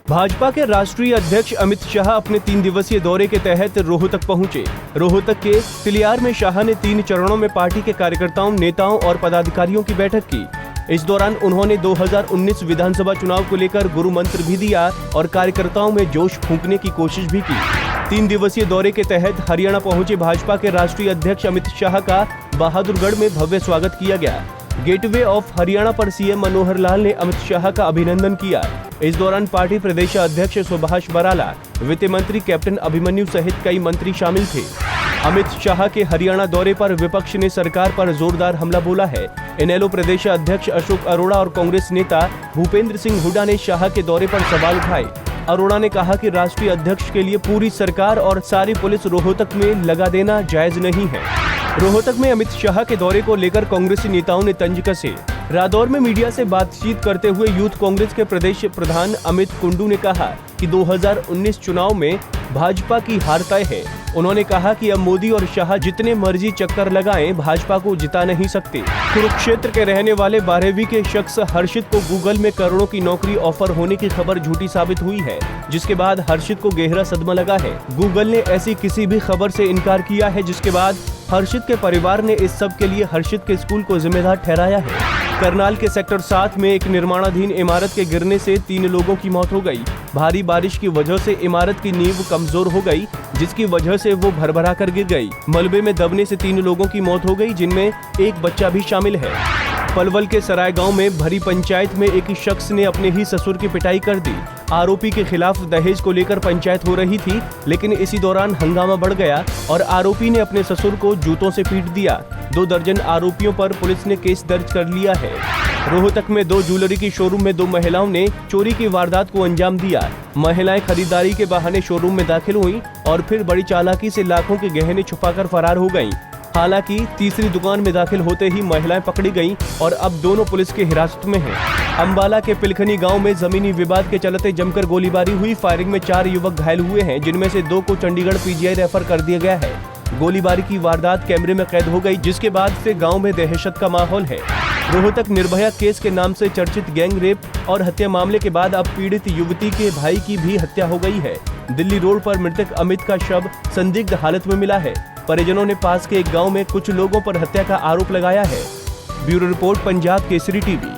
भाजपा के राष्ट्रीय अध्यक्ष अमित शाह अपने 3 दिवसीय दौरे के तहत रोहतक पहुंचे। रोहतक के तिलियार में शाह ने 3 चरणों में पार्टी के कार्यकर्ताओं, नेताओं और पदाधिकारियों की बैठक की। इस दौरान उन्होंने 2019 विधानसभा चुनाव को लेकर गुरु मंत्र भी दिया और कार्यकर्ताओं में जोश फूंकने की कोशिश भी की। 3 दिवसीय दौरे के तहत हरियाणा पहुंचे भाजपा के राष्ट्रीय अध्यक्ष अमित शाह का बहादुरगढ़ में भव्य स्वागत किया गया। गेटवे ऑफ हरियाणा पर सीएम मनोहर लाल ने अमित शाह का अभिनंदन किया। इस दौरान पार्टी प्रदेश अध्यक्ष सुभाष बराला, वित्त मंत्री कैप्टन अभिमन्यु सहित कई मंत्री शामिल थे। अमित शाह के हरियाणा दौरे पर विपक्ष ने सरकार पर जोरदार हमला बोला है। इनेलो प्रदेश अध्यक्ष अशोक अरोड़ा और कांग्रेस नेता भूपेंद्र सिंह हुड्डा ने शाह के दौरे पर सवाल उठाए। अरोड़ा ने कहा कि राष्ट्रीय अध्यक्ष के लिए पूरी सरकार और सारी पुलिस रोहतक में लगा देना जायज नहीं है। रोहतक में अमित शाह के दौरे को लेकर कांग्रेसी नेताओं ने तंज कसे। रादौर में मीडिया से बातचीत करते हुए यूथ कांग्रेस के प्रदेश प्रधान अमित कुंडू ने कहा कि 2019 चुनाव में भाजपा की हार तय है। उन्होंने कहा कि अब मोदी और शाह जितने मर्जी चक्कर लगाएं, भाजपा को जिता नहीं सकते। कुरुक्षेत्र के रहने वाले 12वीं के शख्स हर्षित को गूगल में करोड़ों की नौकरी ऑफर होने की खबर झूठी साबित हुई है, जिसके बाद हर्षित को गहरा सदमा लगा है। गूगल ने ऐसी किसी भी खबर से इनकार किया है, जिसके बाद हर्षित के परिवार ने इस सब के लिए हर्षित के स्कूल को जिम्मेदार ठहराया है। करनाल के सेक्टर 7 में एक निर्माणाधीन इमारत के गिरने से 3 लोगों की मौत हो गई। भारी बारिश की वजह से इमारत की नींव कमजोर हो गई, जिसकी वजह से वो भरभरा कर गिर गई। मलबे में दबने से 3 लोगों की मौत हो गई, जिनमें एक बच्चा भी शामिल है। पलवल के सराय गांव में भरी पंचायत में एक शख्स ने अपने ही ससुर की पिटाई कर दी। आरोपी के खिलाफ दहेज को लेकर पंचायत हो रही थी, लेकिन इसी दौरान हंगामा बढ़ गया और आरोपी ने अपने ससुर को जूतों से पीट दिया। 2 दर्जन आरोपियों पर पुलिस ने केस दर्ज कर लिया है। रोहतक में 2 ज्वेलरी की शोरूम में 2 महिलाओं ने चोरी की वारदात को अंजाम दिया। महिलाएं खरीदारी के बहाने शोरूम में दाखिल हुईं और फिर बड़ी चालाकी से लाखों के गहने छुपाकर फरार हो गईं। हालांकि तीसरी दुकान में दाखिल होते ही महिलाएं पकड़ी गईं और अब दोनों पुलिस की हिरासत में हैं। अंबाला के पिलखनी गांव में जमीनी विवाद के चलते जमकर गोलीबारी हुई। फायरिंग में 4 युवक घायल हुए हैं, जिनमें से 2 को चंडीगढ़ पीजीआई रेफर कर दिया गया है। गोलीबारी की वारदात कैमरे में कैद हो गई, जिसके बाद से गांव में दहशत का माहौल है। रोहतक निर्भया केस के नाम से चर्चित गैंग रेप और हत्या मामले के बाद अब पीड़ित युवती के भाई की भी हत्या हो गई है। दिल्ली रोड पर मृतक अमित का शव संदिग्ध हालत में मिला है। परिजनों ने पास के एक गांव में कुछ लोगों पर हत्या का आरोप लगाया है। Bureau report, Punjab Kesari TV.